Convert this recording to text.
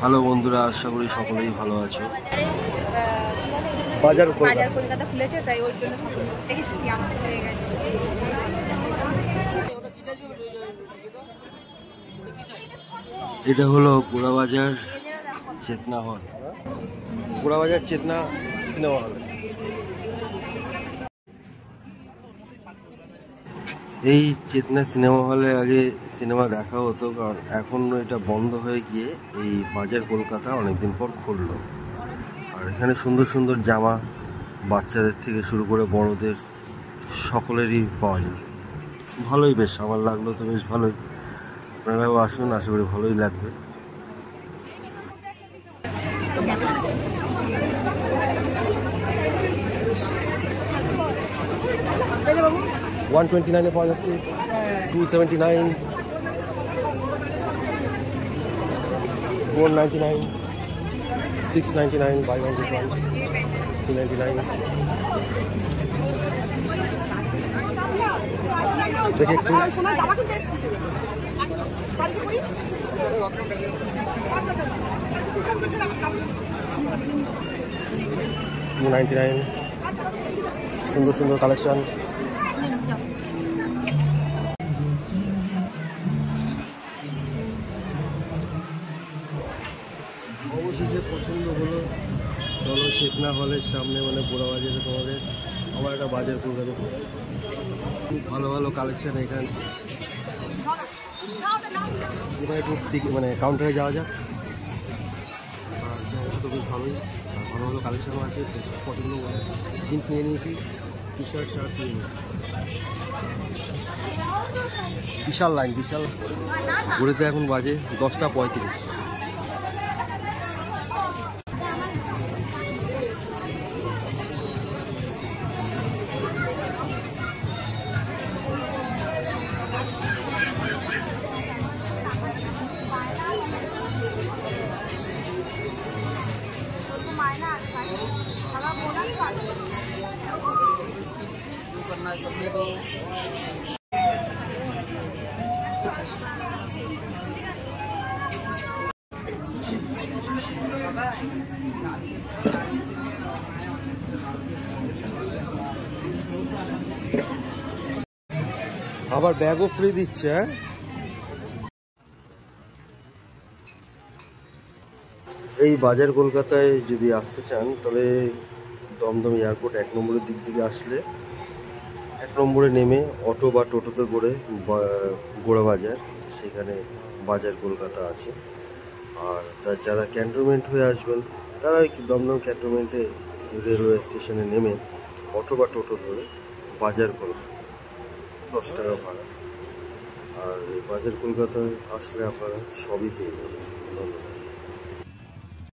Hello বন্ধুরা, আশা করি সকলেই ভালো আছো। বাজার কলকাতা খুলেছে, তাই ওর জন্য এটা হলো গোড়াবাজার চেতনা হল, গোড়াবাজার চেতনা সিনেমা হল। এই চেতনা সিনেমা হলে আগে সিনেমা দেখা হতো, কারণ এখন এটা বন্ধ হয়ে গিয়ে এই বাজার কলকাতা অনেকদিন পর খুললো। আর এখানে সুন্দর সুন্দর জামা বাচ্চাদের থেকে শুরু করে বড়দের সকলেরই পাওয়া যায়। ভালোই, বেশ আমার লাগলো তো বেশ ভালোই। আপনারাও আসুন, আশা করি ভালোই লাগবে। $129 পাওয়া যাচ্ছে, $279, $499, $699, buy one get one, $299। দেখে একটু $299, সুন্দর সুন্দর কালেকশন। অবশেষে পছন্দ হলো। চলো চেতনা হলের সামনে, মানে গোড়াবাজারে তোমাদের আমার একটা বাজার কলকাতা, খুব ভালো ভালো কালেকশন এখানে। এবার একটু মানে কাউন্টারে যাওয়া যাক। তো বেশ ভালোই, ভালো ভালো কালেকশনও আছে। পছন্দ জিন্স নিয়ে নিয়েছি, টি শার্ট শার্ট নিয়ে নিয়েছি। বিশাল লাইন, বিশাল। ঘুরেতে এখন বাজে 10:35। আবার ব্যাগও ফ্রি দিচ্ছে। এই বাজার কলকাতায় যদি আসতে চান, তাহলে দমদম এয়ারপোর্ট 1 নম্বরের দিক থেকে আসলে 1 নম্বরে নেমে অটো বা টোটোতে করে গোড়াবাজার, সেখানে বাজার কলকাতা আছে। আর যারা ক্যান্টনমেন্ট হয়ে আসবেন, তারা দমদম ক্যান্টনমেন্টে রেলওয়ে স্টেশনে নেমে অটো বা টোটো ধরে বাজার কলকাতা, 10 টাকা ভাড়া। আর এই বাজার কলকাতায় আসলে আপনারা সবই পেয়ে যাবেন। ধন্যবাদ।